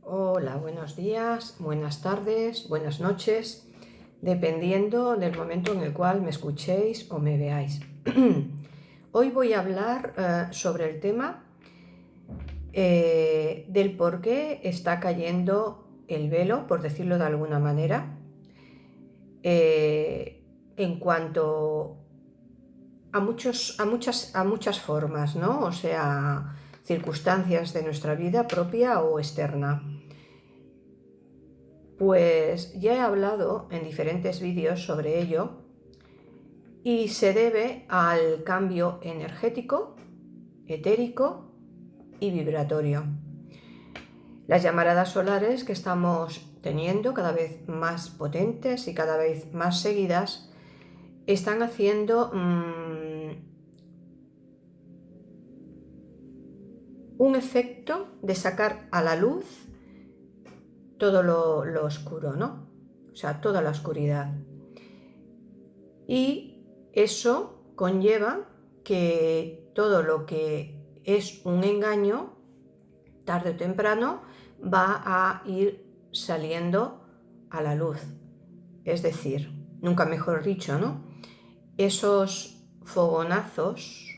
Hola, buenos días, buenas tardes, buenas noches, dependiendo del momento en el cual me escuchéis o me veáis. Hoy voy a hablar sobre el tema del por qué está cayendo el velo, por decirlo de alguna manera, en cuanto a muchas formas, ¿no? O sea, circunstancias de nuestra vida propia o externa. Pues ya he hablado en diferentes vídeos sobre ello y se debe al cambio energético, etérico y vibratorio. Las llamaradas solares que estamos teniendo cada vez más potentes y cada vez más seguidas están haciendo un efecto de sacar a la luz todo lo oscuro, ¿no? O sea, toda la oscuridad. Y eso conlleva que todo lo que es un engaño, tarde o temprano, va a ir saliendo a la luz. Es decir, nunca mejor dicho, ¿no? Esos fogonazos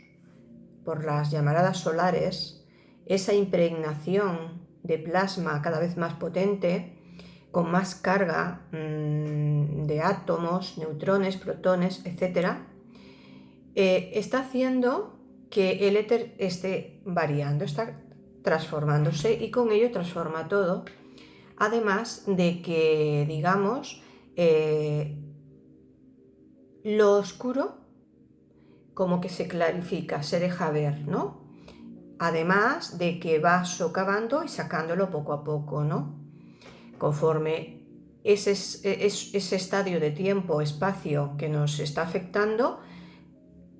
por las llamaradas solares, esa impregnación de plasma cada vez más potente, con más carga de átomos, neutrones, protones, etc., está haciendo que el éter esté variando, está transformándose y con ello transforma todo. Además de que, digamos, lo oscuro como que se clarifica, se deja ver, ¿no? Además de que va socavando y sacándolo poco a poco, ¿no? Conforme ese estadio de tiempo, espacio que nos está afectando,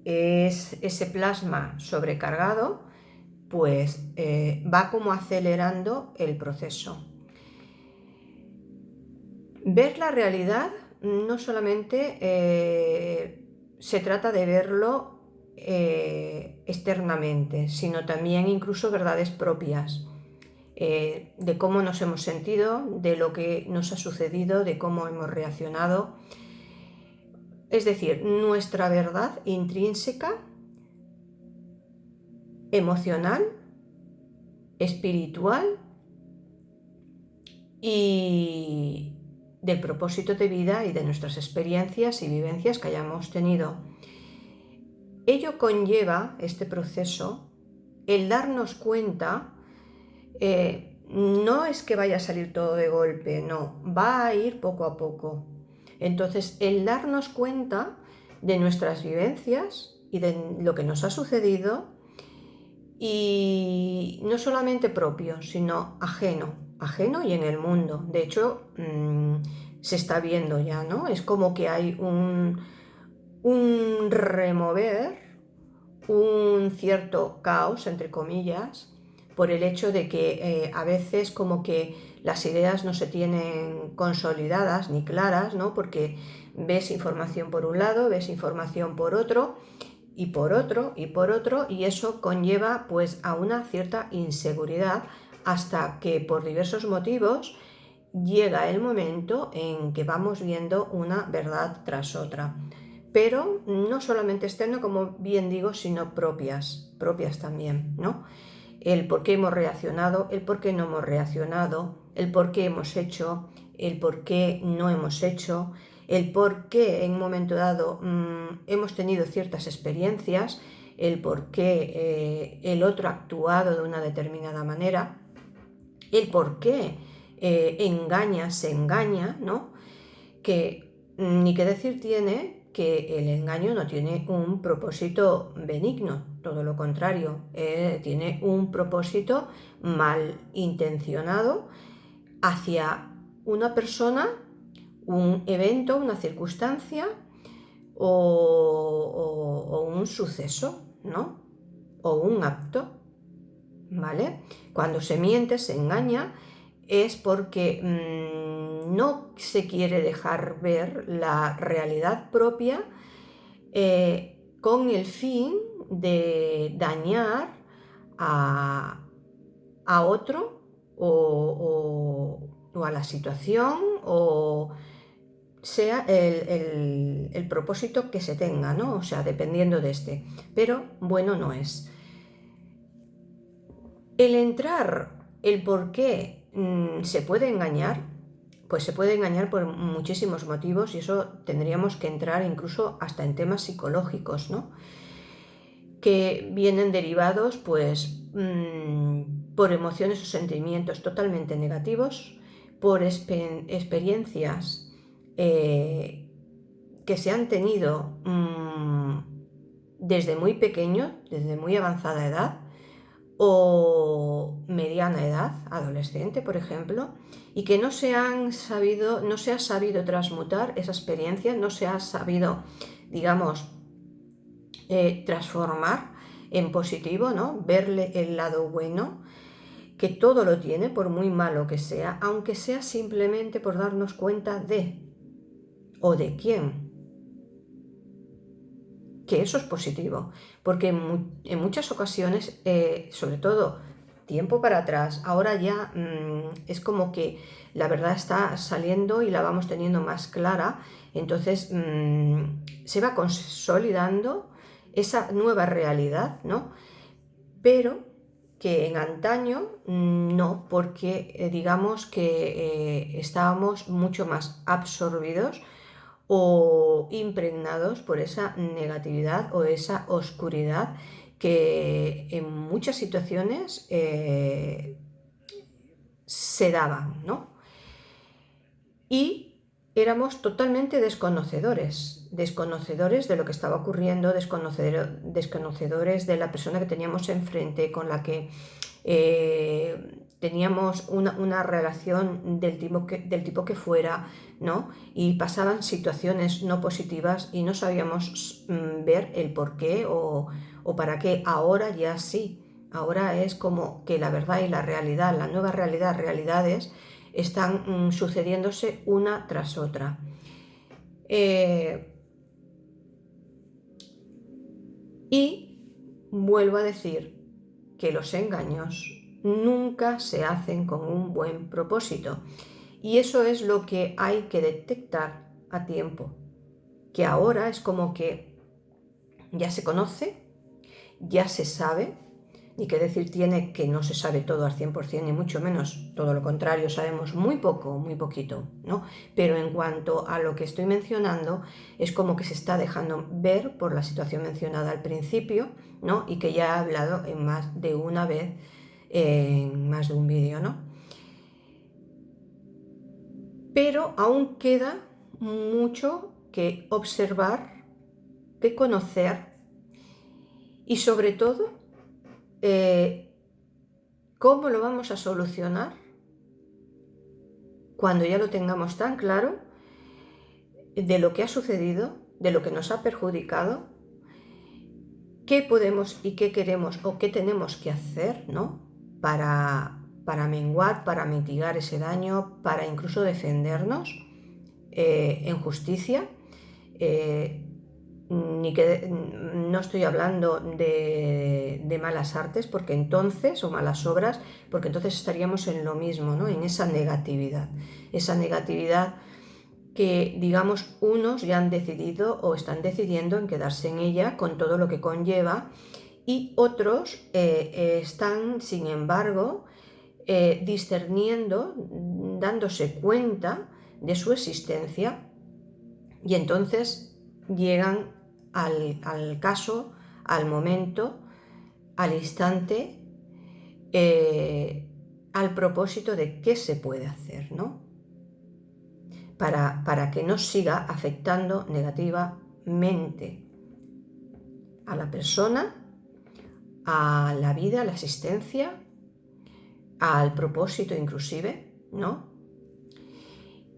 es ese plasma sobrecargado, pues va como acelerando el proceso. Ver la realidad no solamente se trata de verlo externamente, sino también incluso verdades propias. De cómo nos hemos sentido, de lo que nos ha sucedido, de cómo hemos reaccionado. Es decir, nuestra verdad intrínseca, emocional, espiritual y del propósito de vida y de nuestras experiencias y vivencias que hayamos tenido. Ello conlleva, este proceso, el darnos cuenta. No es que vaya a salir todo de golpe, no, va a ir poco a poco. Entonces, el darnos cuenta de nuestras vivencias y de lo que nos ha sucedido, y no solamente propio, sino ajeno y en el mundo. De hecho, se está viendo ya, ¿no? Es como que hay un remover, un cierto caos, entre comillas, por el hecho de que a veces como que las ideas no se tienen consolidadas ni claras, ¿no? Porque ves información por un lado, ves información por otro, y por otro, y por otro, y eso conlleva pues a una cierta inseguridad hasta que por diversos motivos llega el momento en que vamos viendo una verdad tras otra. Pero no solamente externo, como bien digo, sino propias también, ¿no? El por qué hemos reaccionado, el por qué no hemos reaccionado, el por qué hemos hecho, el por qué no hemos hecho, el por qué en un momento dado hemos tenido ciertas experiencias, el por qué el otro ha actuado de una determinada manera, el por qué se engaña, ¿no? Que ni qué decir tiene que el engaño no tiene un propósito benigno, todo lo contrario, tiene un propósito malintencionado hacia una persona, un evento, una circunstancia o un suceso, ¿no? O un acto, ¿vale? Cuando se miente, se engaña, es porque no se quiere dejar ver la realidad propia con el fin de dañar a otro o a la situación, o sea el propósito que se tenga, ¿no? O sea, dependiendo de este. Pero bueno no es. El entrar, el por qué se puede engañar, pues se puede engañar por muchísimos motivos, y eso tendríamos que entrar incluso hasta en temas psicológicos, ¿no? Que vienen derivados pues por emociones o sentimientos totalmente negativos, por experiencias que se han tenido desde muy pequeño, desde muy avanzada edad, o mediana edad, adolescente, por ejemplo, y que no se ha sabido transmutar esa experiencia, no se ha sabido, digamos, transformar en positivo, ¿no? Verle el lado bueno, que todo lo tiene, por muy malo que sea, aunque sea simplemente por darnos cuenta de, o de quién, que eso es positivo, porque en muchas ocasiones, sobre todo tiempo para atrás, ahora ya es como que la verdad está saliendo y la vamos teniendo más clara, entonces se va consolidando esa nueva realidad, ¿no? Pero que en antaño no, porque digamos que estábamos mucho más absorbidos o impregnados por esa negatividad o esa oscuridad que en muchas situaciones se daban, ¿no? Y éramos totalmente desconocedores de lo que estaba ocurriendo, desconocedores de la persona que teníamos enfrente, con la que teníamos una relación del tipo que fuera, ¿no? Y pasaban situaciones no positivas y no sabíamos ver el por qué o para qué. Ahora ya sí, ahora es como que la verdad y la realidad, la nueva realidad, realidades, están sucediéndose una tras otra. Y vuelvo a decir que los engaños nunca se hacen con un buen propósito. Y eso es lo que hay que detectar a tiempo. Que ahora es como que ya se conoce, ya se sabe, ni que decir tiene que no se sabe todo al 100%, ni mucho menos, todo lo contrario, sabemos muy poco, muy poquito, ¿no? Pero en cuanto a lo que estoy mencionando, es como que se está dejando ver por la situación mencionada al principio, ¿no? Y que ya he hablado en más de una vez, en más de un vídeo, ¿no? Pero aún queda mucho que observar, que conocer y sobre todo, ¿cómo lo vamos a solucionar cuando ya lo tengamos tan claro de lo que ha sucedido, de lo que nos ha perjudicado, qué podemos y qué queremos o qué tenemos que hacer, ¿no? para menguar, para mitigar ese daño, para incluso defendernos en justicia? No estoy hablando de malas artes, porque entonces, o malas obras, porque entonces estaríamos en lo mismo, ¿no? En esa negatividad que, digamos, unos ya han decidido o están decidiendo en quedarse en ella con todo lo que conlleva, y otros están, sin embargo, discerniendo, dándose cuenta de su existencia, y entonces llegan al caso, al momento, al instante, al propósito de qué se puede hacer, ¿no? Para que no siga afectando negativamente a la persona, a la vida, a la existencia, al propósito inclusive, ¿no?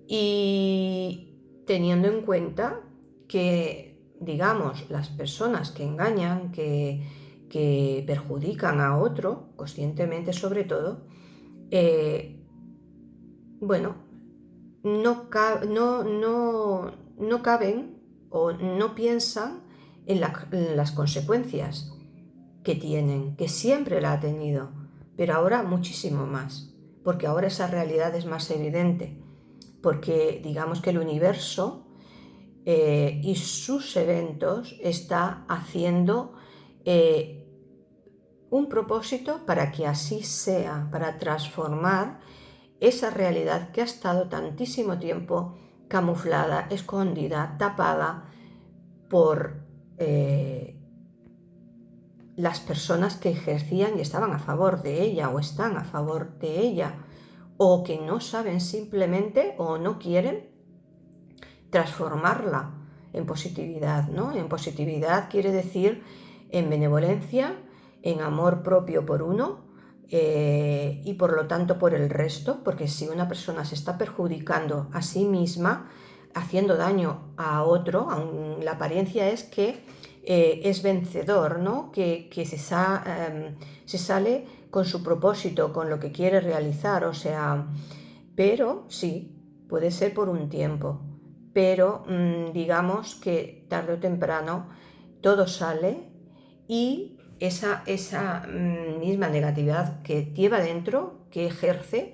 Y teniendo en cuenta que, digamos, las personas que engañan, que perjudican a otro, conscientemente sobre todo, bueno, no caben o no piensan en las consecuencias que tienen, que siempre la ha tenido, pero ahora muchísimo más, porque ahora esa realidad es más evidente, porque digamos que el universo y sus eventos está haciendo un propósito para que así sea, para transformar esa realidad que ha estado tantísimo tiempo camuflada, escondida, tapada por las personas que ejercían y estaban a favor de ella o están a favor de ella, o que no saben simplemente o no quieren transformarla en positividad, ¿no? En positividad quiere decir en benevolencia, en amor propio por uno y por lo tanto por el resto, porque si una persona se está perjudicando a sí misma, haciendo daño a otro, la apariencia es que es vencedor, ¿no? Que se sale con su propósito, con lo que quiere realizar, o sea, pero sí, puede ser por un tiempo, pero digamos que tarde o temprano todo sale y esa misma negatividad que lleva dentro, que ejerce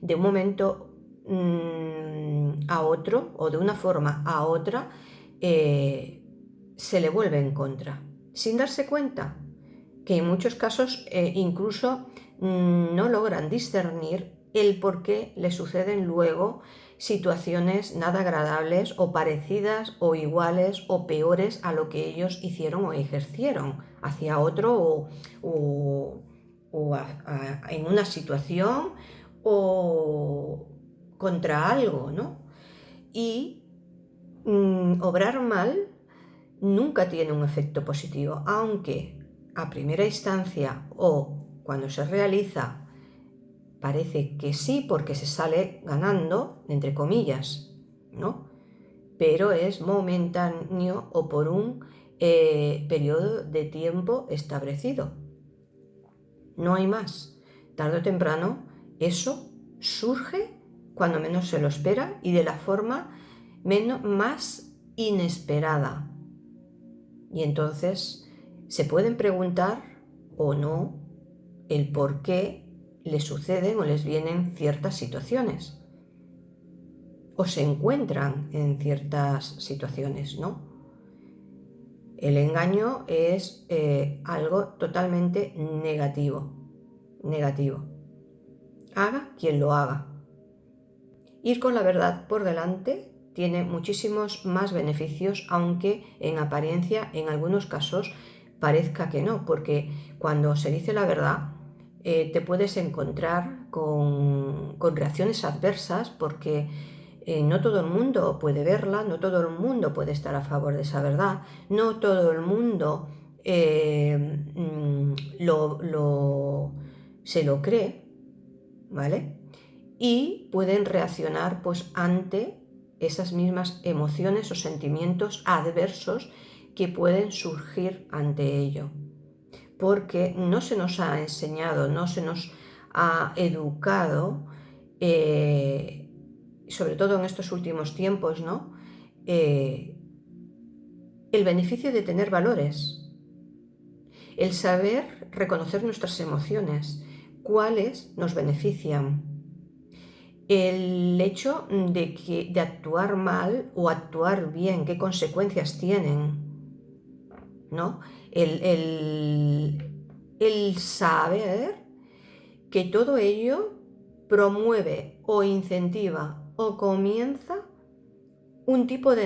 de un momento a otro o de una forma a otra, se le vuelve en contra, sin darse cuenta, que en muchos casos incluso no logran discernir el por qué le suceden luego situaciones nada agradables o parecidas o iguales o peores a lo que ellos hicieron o ejercieron hacia otro en una situación o contra algo, ¿no? Y obrar mal nunca tiene un efecto positivo, aunque a primera instancia o cuando se realiza parece que sí porque se sale ganando, entre comillas, ¿no? Pero es momentáneo o por un periodo de tiempo establecido. No hay más. Tarde o temprano eso surge cuando menos se lo espera y de la forma más inesperada. Y entonces se pueden preguntar o no el por qué les suceden o les vienen ciertas situaciones o se encuentran en ciertas situaciones, ¿no? El engaño es algo totalmente negativo, haga quien lo haga. Ir con la verdad por delante tiene muchísimos más beneficios, aunque en apariencia en algunos casos parezca que no, porque cuando se dice la verdad te puedes encontrar con reacciones adversas porque no todo el mundo puede verla, no todo el mundo puede estar a favor de esa verdad, no todo el mundo se lo cree, ¿vale? Y pueden reaccionar pues ante esas mismas emociones o sentimientos adversos que pueden surgir ante ello, porque no se nos ha enseñado, no se nos ha educado, sobre todo en estos últimos tiempos, ¿no? El beneficio de tener valores, el saber reconocer nuestras emociones, cuáles nos benefician, el hecho de actuar mal o actuar bien, qué consecuencias tienen, ¿no? El saber que todo ello promueve o incentiva o comienza un tipo de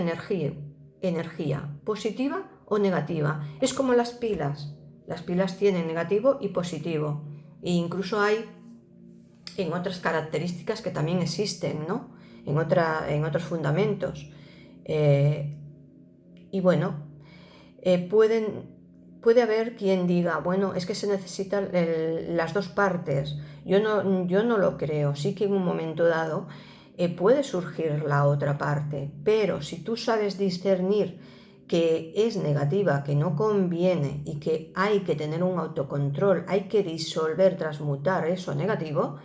energía positiva o negativa. Es como las pilas tienen negativo y positivo, e incluso hay en otras características que también existen, ¿no? En otros fundamentos. Y bueno, puede haber quien diga, bueno, es que se necesitan las dos partes. Yo no lo creo. Sí que en un momento dado puede surgir la otra parte, pero si tú sabes discernir que es negativa, que no conviene y que hay que tener un autocontrol, hay que disolver, transmutar eso negativo,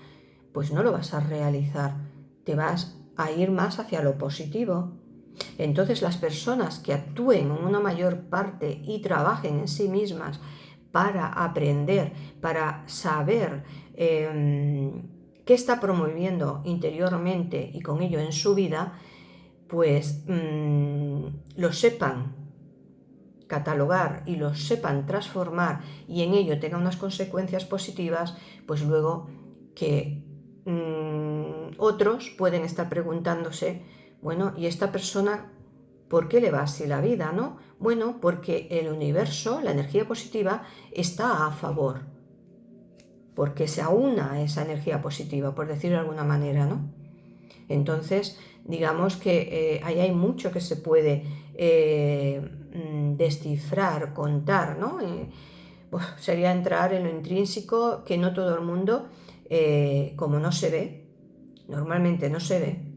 pues no lo vas a realizar, te vas a ir más hacia lo positivo. Entonces las personas que actúen en una mayor parte y trabajen en sí mismas para aprender, para saber qué está promoviendo interiormente y con ello en su vida, pues lo sepan catalogar y lo sepan transformar y en ello tenga unas consecuencias positivas, pues luego que otros pueden estar preguntándose, bueno, ¿y esta persona por qué le va así la vida, no? Bueno, porque el universo, la energía positiva, está a favor, porque se aúna a esa energía positiva, por decirlo de alguna manera, ¿no? Entonces, digamos que ahí hay mucho que se puede descifrar, contar, ¿no? Sería entrar en lo intrínseco, que no todo el mundo, como no se ve, normalmente no se ve,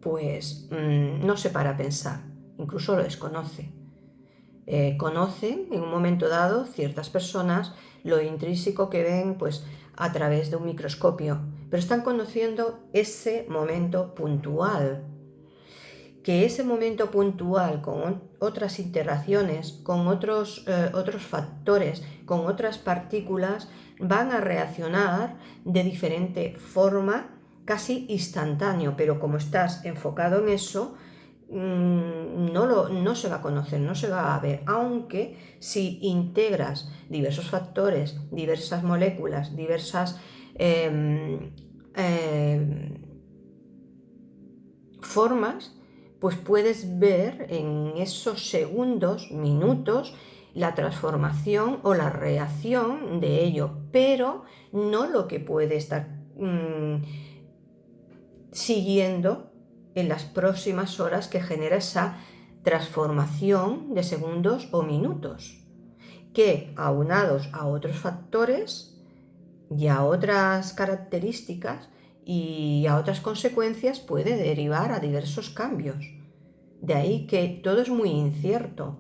pues no se para a pensar, incluso lo desconoce. Conocen en un momento dado ciertas personas lo intrínseco que ven pues a través de un microscopio, pero están conociendo ese momento puntual, que ese momento puntual con otras interacciones, con otros factores, con otras partículas, van a reaccionar de diferente forma, casi instantáneo, pero como estás enfocado en eso, no se va a conocer, no se va a ver, aunque si integras diversos factores, diversas moléculas, diversas formas, pues puedes ver en esos segundos, minutos, la transformación o la reacción de ello, pero no lo que puede estar siguiendo en las próximas horas que genera esa transformación de segundos o minutos, que aunados a otros factores y a otras características y a otras consecuencias puede derivar a diversos cambios. De ahí que todo es muy incierto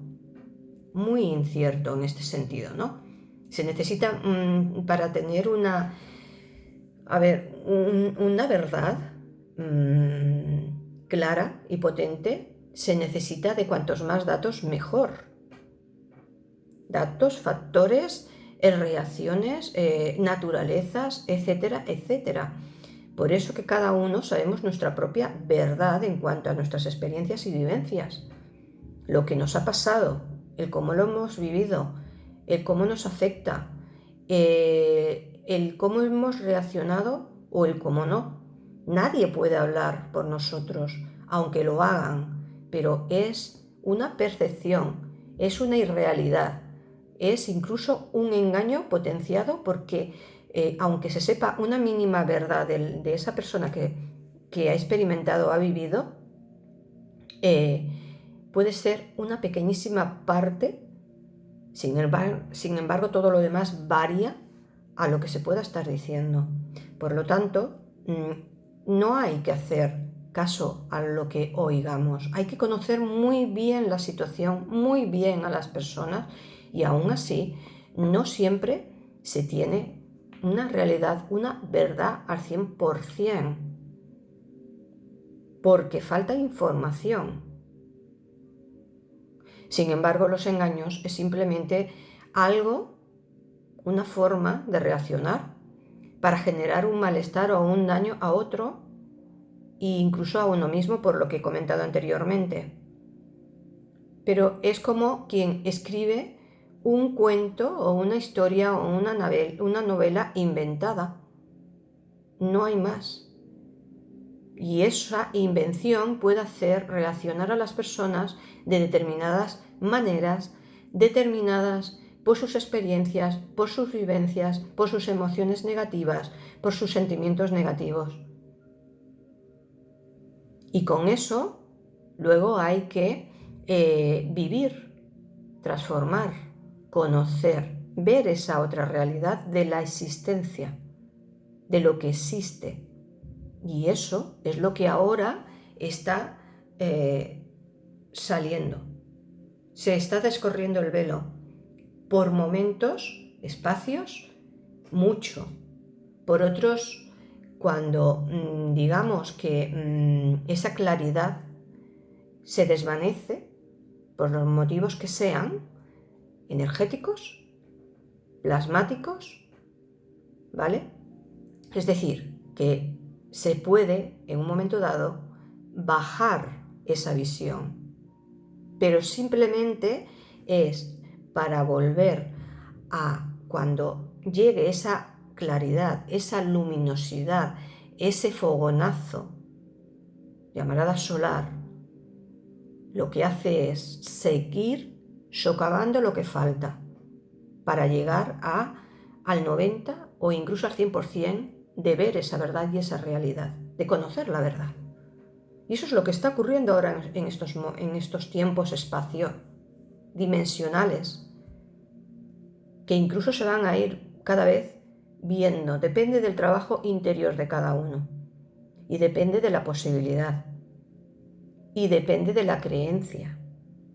en este sentido, ¿no? Se necesita para tener una verdad clara y potente, se necesita de cuantos más datos mejor. Datos, factores, reacciones, naturalezas, etcétera, etcétera. Por eso que cada uno sabemos nuestra propia verdad en cuanto a nuestras experiencias y vivencias. Lo que nos ha pasado, el cómo lo hemos vivido, el cómo nos afecta, el cómo hemos reaccionado o el cómo no. Nadie puede hablar por nosotros, aunque lo hagan, pero es una percepción, es una irrealidad, es incluso un engaño potenciado porque aunque se sepa una mínima verdad de esa persona que ha experimentado o ha vivido, puede ser una pequeñísima parte, sin embargo todo lo demás varía a lo que se pueda estar diciendo. Por lo tanto, no hay que hacer caso a lo que oigamos, hay que conocer muy bien la situación, muy bien a las personas, y aún así no siempre se tiene una realidad, una verdad al 100%, porque falta información. Sin embargo, los engaños es simplemente algo, una forma de reaccionar para generar un malestar o un daño a otro e incluso a uno mismo, por lo que he comentado anteriormente. Pero es como quien escribe un cuento o una historia o una novela inventada. No hay más. Y esa invención puede hacer reaccionar a las personas de determinadas maneras, determinadas por sus experiencias, por sus vivencias, por sus emociones negativas, por sus sentimientos negativos. Y con eso luego hay que vivir, transformar, conocer, ver esa otra realidad de la existencia, de lo que existe. Y eso es lo que ahora está saliendo. Se está descorriendo el velo. Por momentos, espacios, mucho. Por otros, cuando digamos que esa claridad se desvanece, por los motivos que sean, energéticos, plasmáticos, ¿vale? Es decir, que se puede, en un momento dado, bajar esa visión, pero simplemente es para volver a cuando llegue esa claridad, esa luminosidad, ese fogonazo, llamarada solar, lo que hace es seguir socavando lo que falta para llegar al 90 o incluso al 100% de ver esa verdad y esa realidad, de conocer la verdad. Y eso es lo que está ocurriendo ahora en estos tiempos espacio-dimensionales, que incluso se van a ir cada vez viendo. Depende del trabajo interior de cada uno y depende de la posibilidad y depende de la creencia.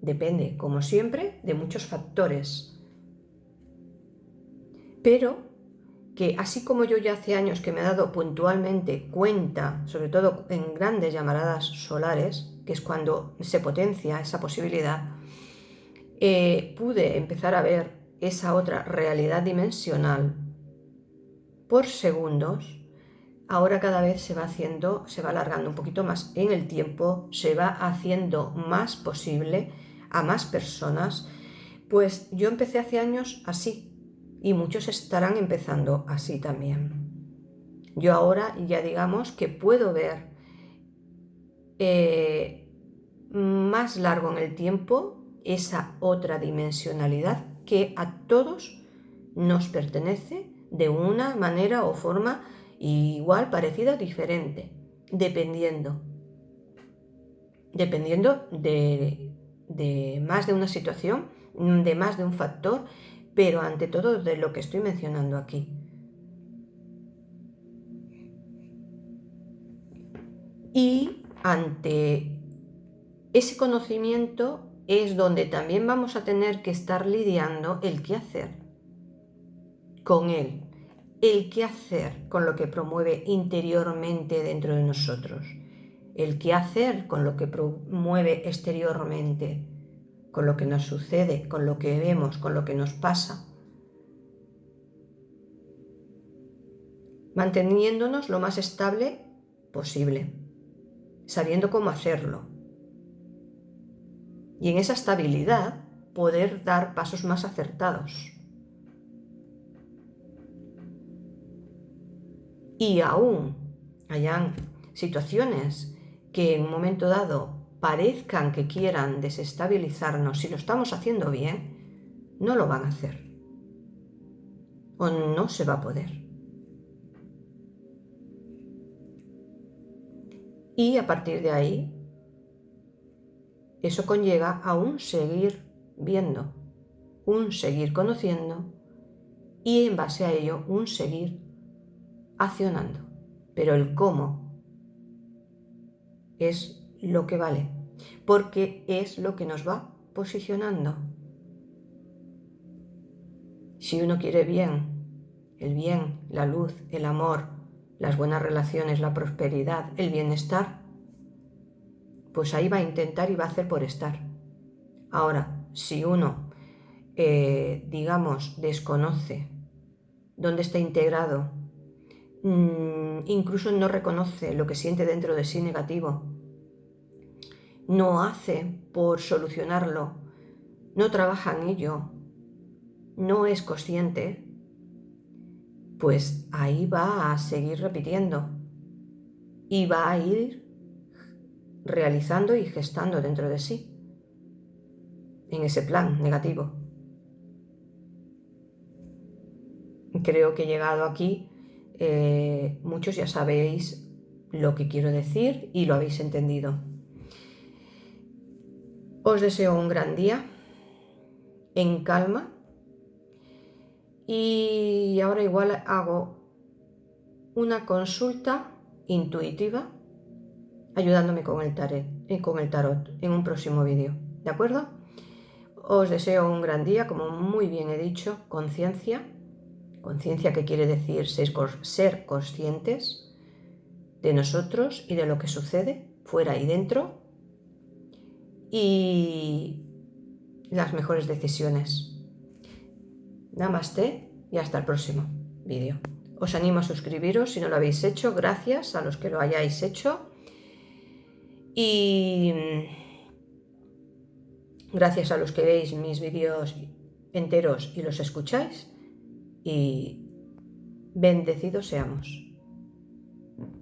Depende, como siempre, de muchos factores. Pero que así como yo ya hace años que me he dado puntualmente cuenta, sobre todo en grandes llamaradas solares, que es cuando se potencia esa posibilidad, pude empezar a ver esa otra realidad dimensional por segundos. Ahora cada vez se va alargando un poquito más en el tiempo, se va haciendo más posible a más personas. Pues yo empecé hace años así, y muchos estarán empezando así también. Yo ahora ya digamos que puedo ver más largo en el tiempo esa otra dimensionalidad que a todos nos pertenece de una manera o forma igual, parecida o diferente, dependiendo de más de una situación, de más de un factor, pero ante todo de lo que estoy mencionando aquí. Y ante ese conocimiento es donde también vamos a tener que estar lidiando el qué hacer con él, el qué hacer con lo que promueve interiormente dentro de nosotros, el qué hacer con lo que promueve exteriormente, con lo que nos sucede, con lo que vemos, con lo que nos pasa, manteniéndonos lo más estable posible, sabiendo cómo hacerlo. Y en esa estabilidad poder dar pasos más acertados. Y aún hayan situaciones que en un momento dado parezcan que quieran desestabilizarnos, si lo estamos haciendo bien, no lo van a hacer. O no se va a poder. Y a partir de ahí, eso conlleva a un seguir viendo, un seguir conociendo y en base a ello un seguir accionando. Pero el cómo es lo que vale, porque es lo que nos va posicionando. Si uno quiere el bien, la luz, el amor, las buenas relaciones, la prosperidad, el bienestar, pues ahí va a intentar y va a hacer por estar. Ahora, si uno, desconoce dónde está integrado, incluso no reconoce lo que siente dentro de sí negativo, no hace por solucionarlo, no trabaja en ello, no es consciente, pues ahí va a seguir repitiendo y va a ir realizando y gestando dentro de sí, en ese plan negativo. Creo que llegado aquí, muchos ya sabéis lo que quiero decir y lo habéis entendido. Os deseo un gran día, en calma, y ahora igual hago una consulta intuitiva ayudándome con el tarot en un próximo vídeo, ¿de acuerdo? Os deseo un gran día, como muy bien he dicho, conciencia que quiere decir ser conscientes de nosotros y de lo que sucede fuera y dentro, y las mejores decisiones. Namaste y hasta el próximo vídeo. Os animo a suscribiros si no lo habéis hecho. Gracias a los que lo hayáis hecho. Y gracias a los que veis mis vídeos enteros y los escucháis. Y bendecidos seamos.